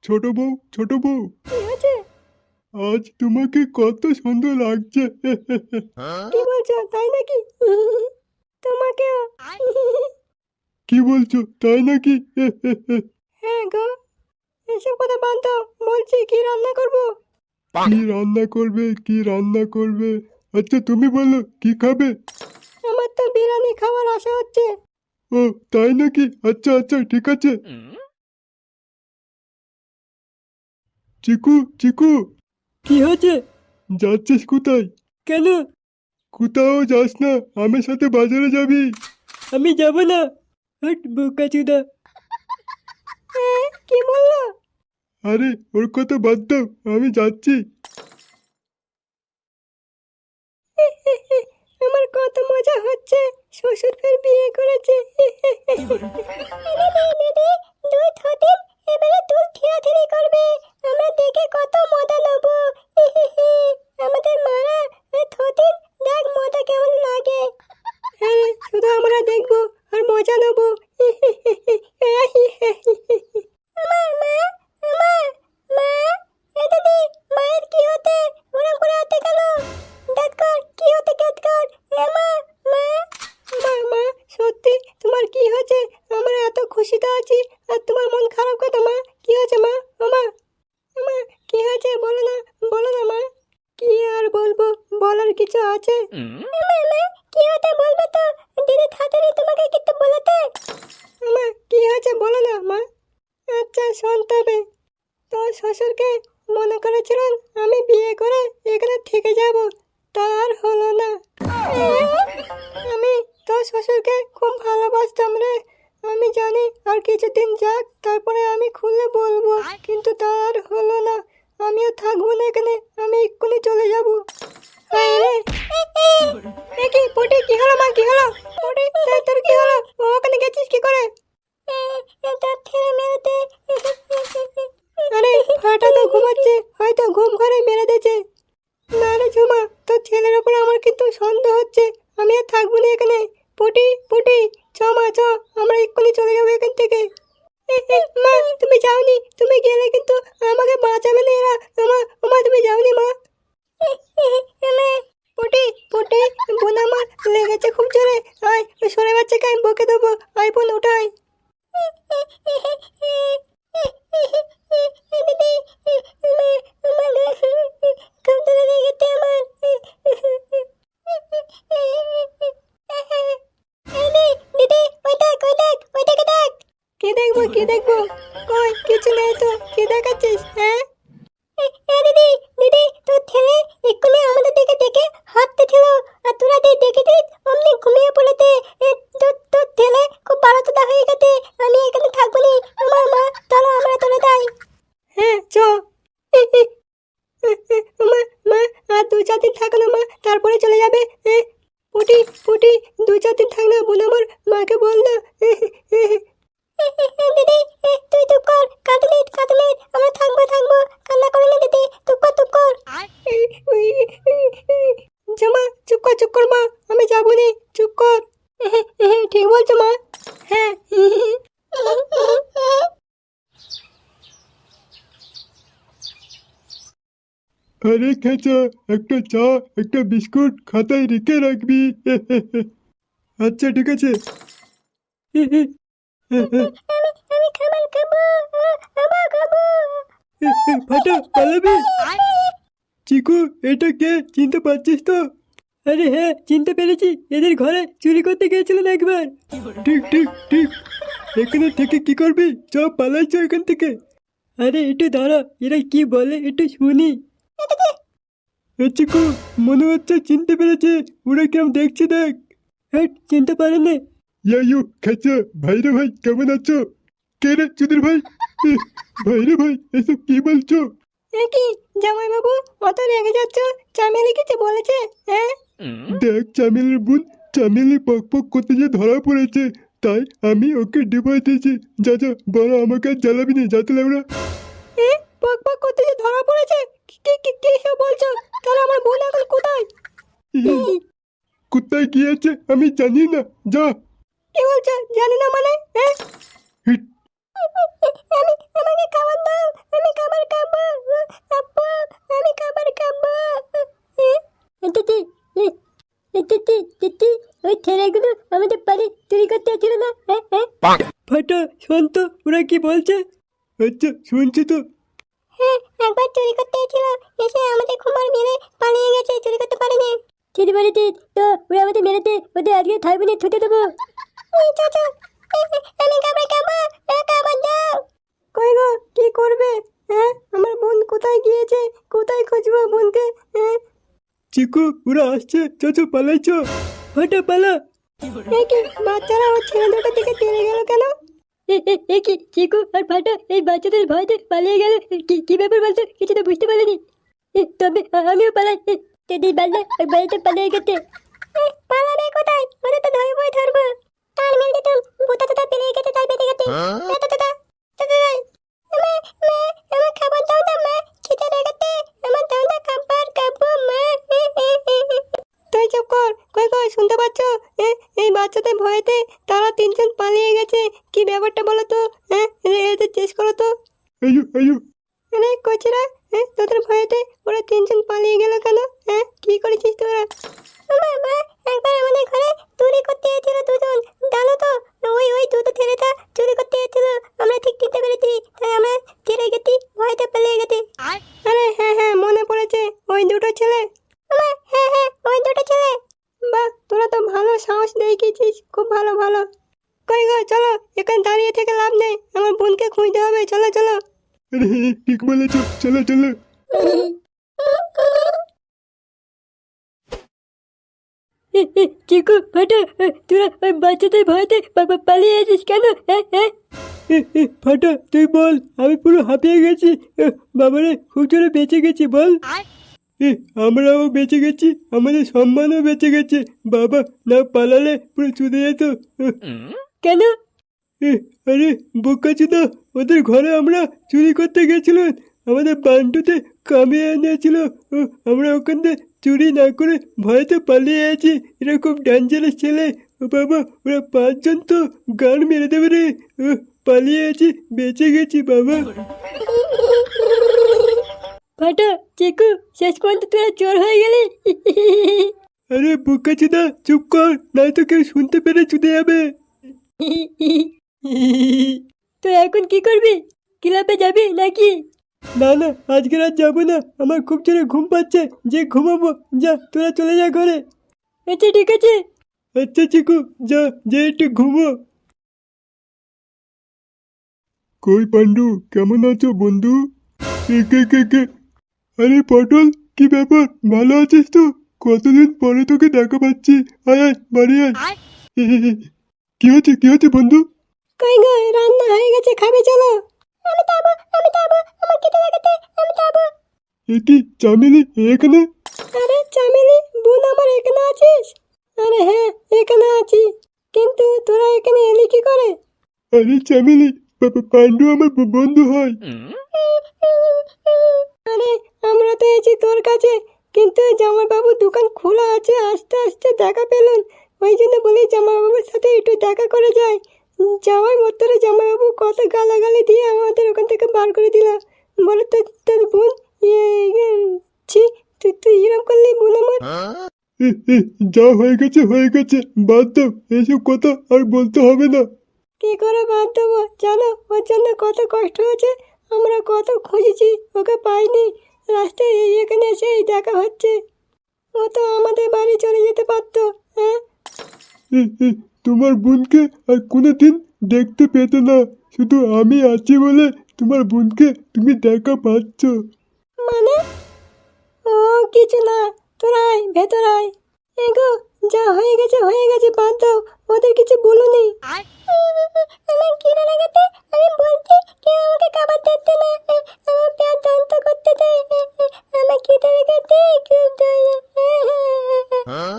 ছোট বউ, ছোট বউ, কি হয়েছে? আজ তোমাকে কত সুন্দর লাগছে। কি বলছো, তাই নাকি? তোমাকেও। কি বলছো, তাই নাকি? হ্যাঁ গো, এসব কথা বাদ দাও, বলছি কি রান্না করব? কি রান্না করবে, কি রান্না করবে? আচ্ছা তুমি বলো কি খাবে? আমার তো বিরিয়ানি খাওয়ার আশা হচ্ছে। ও তাই নাকি? আচ্ছা আচ্ছা ঠিক আছে। চিকু, চিকু, কি হয়েছে? যাচ্ছিস কোথায়? কেন? কোথাও যাস না, আমার সাথে বাজারে যাবি। আমি যাব না। হট বোকা চুদা। কি বললো? আরে ওর কথা বাদ দাও, আমি যাচ্ছি। আমার কত মজা হচ্ছে, শ্বশুর ফের বিয়ে করেছে। দিদি, দুই থতিন এবারে দুধ ঠেলাঠেলি করবে, আমরা দেখে কত মজা নেব। আমাদের মারা থতিন, দেখ মজা কেমন লাগে। হ্যাঁ, শুধু আমরা দেখবো আর মজা নেব। মা, মা, মা, মা, এ দিদি, মায়ের কি হতে ওরম করে হাতে গেল? দাঁত কর, কি হতে দাঁত কর। এ মা, মা, মা, মা, সত্যি তোমার কি হয়েছে? আমরা এত খুশিতে আছি আর তোমার মন খারাপ কেন মা? কি হয়েছে মা? ও মা, মা, কি হয়েছে বলো না, বলো না মা। কি আর বলবো, বলার কিছু আছে? মা, কি হতে বলবে তো, দিদি খাতারে তোমাকে কিছু বলেতে? মা, কি হয়েছে বলো না মা। আচ্ছা শোন তবে, তোর শ্বশুরকে মনে করেছিলাম আমি বিয়ে করে এখানে থেকে যাব, তার হলো না। আমি তোর শ্বশুরকে খুব ভালোবাসতাম রে। আমি জানি আর কিছুদিন যাক, তারপরে আমি খুলে বলবো, কিন্তু তার হলো না। আমিও থাকবো না এখানে, আমি এক্ষুনি চলে যাব। কি পটি, কি হলো মা, কি হলো? পটি, তোর কি হলো? ওখানে গেছিস কি করে? তার ঠেলে মেরেতে। আরে ফাটা তো ঘুমাচ্ছে, হয়তো ঘুম ঘরে মেরে দিয়েছে। না রে ঝুমা, তোর ছেলের ওপর আমার কিন্তু সন্দেহ হচ্ছে। আমি আর থাকবো না এখানে। পুটি, পুটি, চ মা চ, আমরা এক্ষুনি চলে যাবো এখান থেকে। মা, তুমি যাওনি, তুমি গেলে কিন্তু আমাকে বাঁচাবে না এরা। মা, তুমি যাওনি মা। পুটি, পুটি, বোন আমার লেগেছে খুব জোরে। আয়, ওই সরে বাচ্চাকে আমি বকে দেবো। আয় বোন, উঠাই। কি দেখবো, কি দেখবো? কই কিছু নেই তো, কি দেখাচ্ছিস? হ্যাঁ দিদি, দিদি, তোর ছেলে এক্ষুনি আমাদের দিকে দেখে হাঁটতেছিল, আর তোরা দেখেছিস অমনি ঘুমিয়ে পড়েছে। তোর ছেলে খুব বাড়াতোড়া হয়ে গেছে। আমি এখানে থাকবো না। আমার মা, চলো আমরা চলে যাই। হ্যাঁ চ। মা, মা, আর 2-4 দিন থাকো না মা, তারপরে চলে যাবে। পুটি, পুটি, 2-4 দিন থাক না, বোন আমার মাকে বল না। দিদি, তুই চুপ কর, কাঁদলি, আমরা থাকবো, কান্না করে না দিদি, চুপ কর। জামা, চুপ কর মা, আমি যাবো নি, চুপ কর। ঠিক বলছো মা। হ্যাঁ। আরে খেচা, একটা চা, একটা বিস্কুট খাতায় রেখে রাখবি। আচ্ছা ঠিক আছে। আমি খাবার খাবো, খাবো। ফাটা পালাবি? চিকু, এটা কে, চিনতে পারছিস তো? আরে হ্যাঁ, চিনতে পেরেছি, এদের ঘরে চুরি করতে গিয়েছিলেন একবার। ঠিক ঠিক ঠিক। এখানে থেকে কি করবি? চ পালাই, চ এখান থেকে। আরে একটু দাঁড়া, এরা কি বলে একটু শুনি। চিকু, মনে হচ্ছে চিনতে পেরেছে। ওরা কেমন দেখছে দেখ। হ্যাঁ, চিনতে পারেনি। ইউ খেচা, ভাইরে ভাই কেমন আছো? কে রে চুদির ভাই? ভাইরে ভাই, এসব কি বলছো? কি জামাই বাবু, অত রেগে যাচ্ছ? চামেলি কিছু বলেছে? হ্যাঁ দেখ চামেলির বোন, চামেলি পক পক করতে যে ধরা পড়েছে, তাই আমি ওকে ডিভোর্স দিয়েছি। যা যা, বড় আমাকে আর জ্বালাবি না, যাতে লাগরা। পক পক করতে যে ধরা পড়েছে? কি সব বলছো? তাহলে আমার বোন এখন কোথায়? কোথায় গিয়েছে আমি জানি না, যা। কি বলছো জানি না মানে? হ্যাঁ হিট। আমি আমাকে খাবার দাও, আমি খাবার খাবো। আব্বু, আমি খাবার খাবো। দিদি, দিদি, ওই ছেলেগুলো আমাদের বাড়ি চুরি করতে এসেছিল না? হ্যাঁ হ্যাঁ ফাটা, শোন তো ওরা কি বলছে। আচ্ছা শুনছি তো। হ্যাঁ, একবার চুরি করতে এসেছিল, এসে আমাদের খুমার মেরে পালিয়ে গেছে, চুরি করতে পারেনি। ঠিক বলেছি তো, ওরা আমাদের মেরেছে, ওদের আজকে থাকবে না, ছুটে দেবো। চাচা, আমি খাবার খাবো, খাবার দাও। কই গো, কি করবে? হ্যাঁ, আমার বোন কোথায় গিয়েছে? কোথায় খুঁজবো বোনকে? হ্যাঁ, চিকু ওরা আসছে, চো পালাইছ। ফাটা পালা। কি বাচ্চারা ওর ছেলে দুটোর দিকে তেড়ে গেল কেন? কি চিকু আর ফাটা এই বাচ্চাদের ভয়তে পালিয়ে গেল? কি ব্যাপার বলতো? কিছু তো বুঝতে পারিনি। তবে আমিও পালাই। দিদি বাল্লা ওই বাড়িতে পালিয়ে গেছে। পালাবে কোথায়? ওদের তো ধরবো। তার মেরে তো গোটা তোটা পেরিয়ে গেছে, তাই বেঁচে গেছে। আমার খাবার দাও না মা, খিদে লেগেছে। আমার দাও না খাবার, খাবো মা। তুই চুপ কর। কই শুনতে পাচ্ছ? এই বাচ্চাদের ভয়েতে তারা তিনজন পালিয়ে গেছে। কি ব্যাপারটা বলো তো? এদের চেস করো তো। আয়ু আয়ু। আরে কচিরা, তোদের ভয়েতে ওরা তিনজন পালিয়ে গেল কেন? কি করেছিস তোরা? মা, একবার আমাদের ঘরে চুরি করতে এসেছিল দুজন, জানো তো? ওই দুটো ছেলেটা চুরি করতে এসেছিল, আমরা ঠিক চিনতে পেরেছি, তাই আমরা ছেড়ে গেছি, ভয়েতে পালিয়ে গেছি। আরে হ্যাঁ মনে পড়েছে, ওই দুটো ছেলে। হ্যাঁ ওই দুটো ছেলে। বাহ, তোরা তো ভালো সাহস দেখিয়েছিস, খুব ভালো। কই গো, চলো, এখানে দাঁড়িয়ে থেকে লাভ নেই, আমার বোনকে খুঁজতে হবে, চলো। আরে ঠিক বলেছ, চলো। চিকু, ফাটা, তোরা ওই বাচ্চাদের ভয়তে পালিয়ে এসেছিস কেন? ফাটা তুই বল, আমি পুরো হাঁপিয়ে গেছি। বাবারে খুব জোরে বেঁচে গেছি, বল। আমরাও বেঁচে গেছি, আমাদের সম্মানও বেঁচে গেছে। বাবা না পালালে পুরো চুদে যেত। কেন? আরে বোকাচোদা, ওদের ঘরে আমরা চুরি করতে গেছিলাম, আমাদের বান্টুতে কামিয়ে এনেছিল। আমরা ওখান থেকে চুরি না করে ভয়তে পালিয়ে আছি। এরা খুব ডেঞ্জারাস ছেলে। বাবা ওরা পাঁচজন তো গান মেরে দেবে রে। পালিয়ে আছি, বেঁচে গেছি বাবা। ফাটা, চিকু, শেষ পর্যন্ত তোরা চোর হয়ে গেলি। আরে বোকাচোদা চুপ কর, নয়তো কেউ শুনতে পেরে চুদে যাবে। তো এখন কি করবি? ক্লাবে যাবি নাকি? না আজকে রাত যাবো না, আমার খুব জোরে ঘুম পাচ্ছে, যে ঘুমাবো। যা তোরা চলে যা ঘরে। আচ্ছা ঠিক আছে। আচ্ছা চিকু, যা যে একটু ঘুমো। কই পান্ডু, কেমন আছো বন্ধু? কে? আরে পটল, কি ব্যাপার, ভালো আছিস তো? কতদিন পরে তোকে দেখা পাচ্ছি। আয় বাড়ি আয়। কি হচ্ছে বন্ধু? কই গো, রান্না হয়ে গেছে, খাবে চলো। আমি যাবো, আমার খেতে লেগেছে, আমি যাবো। কি চামেলি এখানে? আরে চামেলি, বোন আমার এখানে আছিস? আরে হ্যাঁ, এখানে আছি, কিন্তু তোরা এখানে এলি কি করে? আরে চামেলি, পান্ডু আমার বন্ধু হয়। আরে আমরা তো এসেছি তোর কাছে, কিন্তু জামাইবাবুর দোকান খোলা আছে, আস্তে দেখা পেলেন, ওই জন্য বলি জামাইবাবুর সাথে একটু দেখা করে যায়। যাওয়ার মধ্যে জামাইবাবু কত গালাগালি দিয়ে আমাদের ওখান থেকে বার করে দিল। বলে তো তোর বোন, ছি, তুই এরকম করলি বোন আমার। যা হয়ে গেছে, বাদ দাও, এসব কথা আর বলতে হবে না। কি করে বাদ দেবো? জানো ওর জন্য কত কষ্ট হয়েছে, আমরা কত খুঁজেছি, ওকে পাইনি। রাস্তায় এখানে এসে দেখা হচ্ছে। ও তো আমাদের বাড়ি চলে যেতে পারতো। হ্যাঁ, তোমার বোনকে আর কোনোদিন দেখতে পেতে না, শুধু আমি আছি বলে তোমার বোনকে তুমি দেখা পাচ্ছ। মানে? ও কিছু না, তোরা আয়, ভেতর আয়। এগো, যা হয়ে গেছে, বাদ দাও, ওদের কিছু বলুনি। আমার খিদে লেগেছে, আমি বলছি কেউ আমাকে খাবার দিতে না, আমার পেট যন্ত্রণা করতেছে, আমার খিদে লেগেছে খুব জোরে।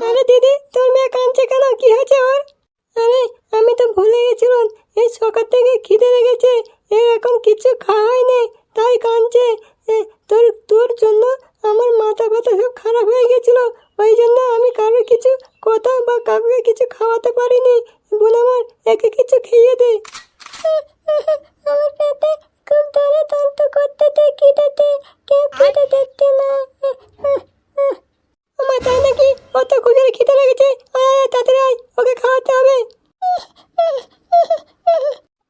আরে দিদি, তোর মেয়ে কাঁদছে কেন? কি হয়েছে ওর? আরে আমি তো ভুলে গেছিলাম, এই সকাল থেকে খিদে লেগেছে, এর এখন কিছু খাওয়া হয়নি, তাই কাঁদছে। তোর জন্য আমার মাথা ব্যথা সব খারাপ হয়ে গেছিল, ওই জন্য আমি কারোর কিছু কথা বা কাউকে কিছু খাওয়াতে পারিনি। বোন আমার, একে কিছু খেয়ে দে। আমার পেটে খুব ধরে তন্ত করতেতে খিদেতে কেউ খেতে দিচ্ছে না। আমার তাই নাকি? অত কুকুরের খিদে লেগেছে, আয় তাড়াতাড়ি আয়, ওকে খাওয়াতে হবে।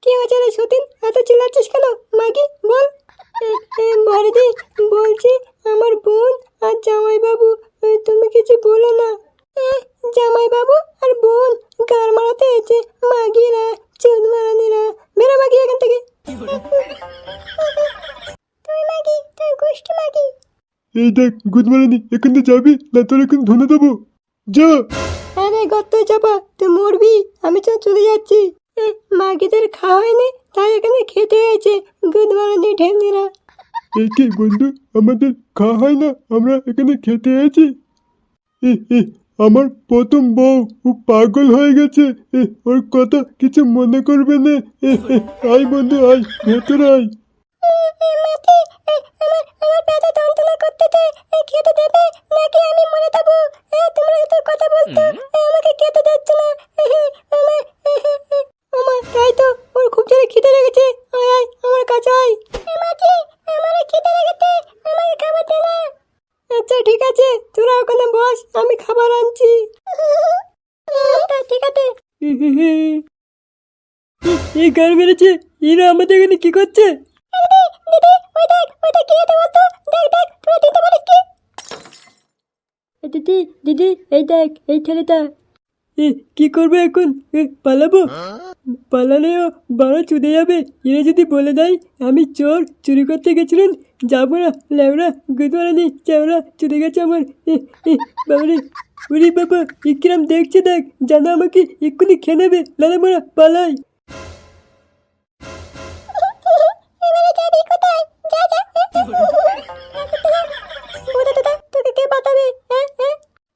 কি হয়েছে রে সতীন, এত চিল্লাচ্ছিস কেন? মাগি বল। বড়দি বলছি, আমার বোন আর জামাইবাবু, তুমি কিছু বলো না। জামাইবাবু আর বোন গার মারাতে এসে মাগিরা, চুদ মারানিরা, বেরো মাগি এখান থেকে। তুই মাগি, তুই গোষ্ঠী মাগি। এই দেখ গুদমারানি, এখান থেকে যাবি না তোর এখন ধনে দেবো, যা। আরে গর্তে চাপা, তুই মরবি, আমি তো চলে যাচ্ছি। মাগিদের খাওয়া হয়নি তাই এখানে খেতে এসেছে গুদমারানি ঢেমনিরা। এই কি বন্ধু, আমাদের খাওয়া হয় না, আমরা এখানে খেতে এসেছি? আমার প্রথম বউ, ও পাগল হয়ে গেছে, ওর কথা কিছু মনে করবে না। আয় বন্ধু আয়, ভেতরে আয়। মাটি, আমার পেটে যন্ত্রণা করতেছে, খেতে দেবে নাকি আমি মরে যাবো? তোমরা তো কথা বলতো, আমাকে খেতে দিচ্ছ না। আমার তাই তো, ওর খুব জোরে খিদে লেগেছে, আয় আয় আমার কাছে আয়। মাটি, আমার খিদে লেগেছে, আমাকে খাবার দে না। আচ্ছা ঠিক আছে, তোরা ওখানে বস, আমি খাবার আনছি। আচ্ছা ঠিক আছে। এই গান মেরেছে, এরা আমাদের এখানে কি করছে? দিদি, ওই দেখ, ওইটা কে এটা বলতো? দেখ দেখ, তোরা দিতে পারিস কি? দিদি দিদি, এই দেখ এই ছেলেটা। কি করবে এখন? পালাবো? পালালেও বড় চুদে যাবে। এরা যদি বলে দেয় আমি চোর, চুরি করতে গেছিলেন, যাবো না, লেবড়া গুদমারানি চেওড়া চুরি গেছে আমার। বাবারে, ওরে বাবা, ইকরাম দেখছে, দেখ জানা আমাকে এক্ষুনি খেয়ে নেবে, লালা মারা পালাই। এবারে যাবি কোথায়? যা যা। ওটা তোটা, তোকে কে বাঁচাবে?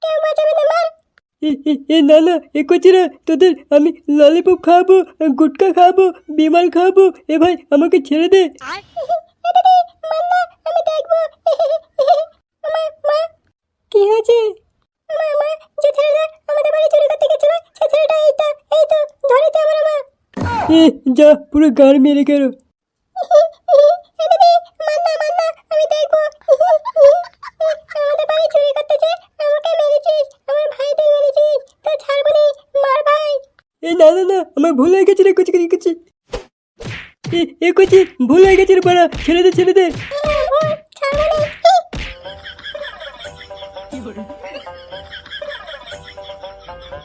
কেউ বাঁচাবে না, মার। না না, এ করছি না, তোদের আমি ললিপপ খাওয়াবো, গুটকা খাওয়াবো, বিমাল খাওয়াবো। এ ভাই আমাকে ছেড়ে দে। দিদি, মার না, আমি দেখবো। মা, কি হয়েছে? মা, যে ছেলেটা আমাদের বাড়ি চুরি করতে গেছিল, সে ছেলেটা এই তো ধরেছে আমার মা। যা, পুরো গাড় মেরে গেল। দিদি, মার না, আমি দেখবো। আমাদের বাড়ি চুরি করতে যে আমাকে মেরেছিস, আমার ভাইদের মেরেছিস, তো ছাড়বো নি, মার ভাই। না না না, আমার ভুল হয়ে গেছে রে, কুচি কুচি কুচি। এ কুচি, ভুল হয়ে গেছে রে পাড়া, ছেড়ে দে ছেড়ে দে। ছাড়বো নি।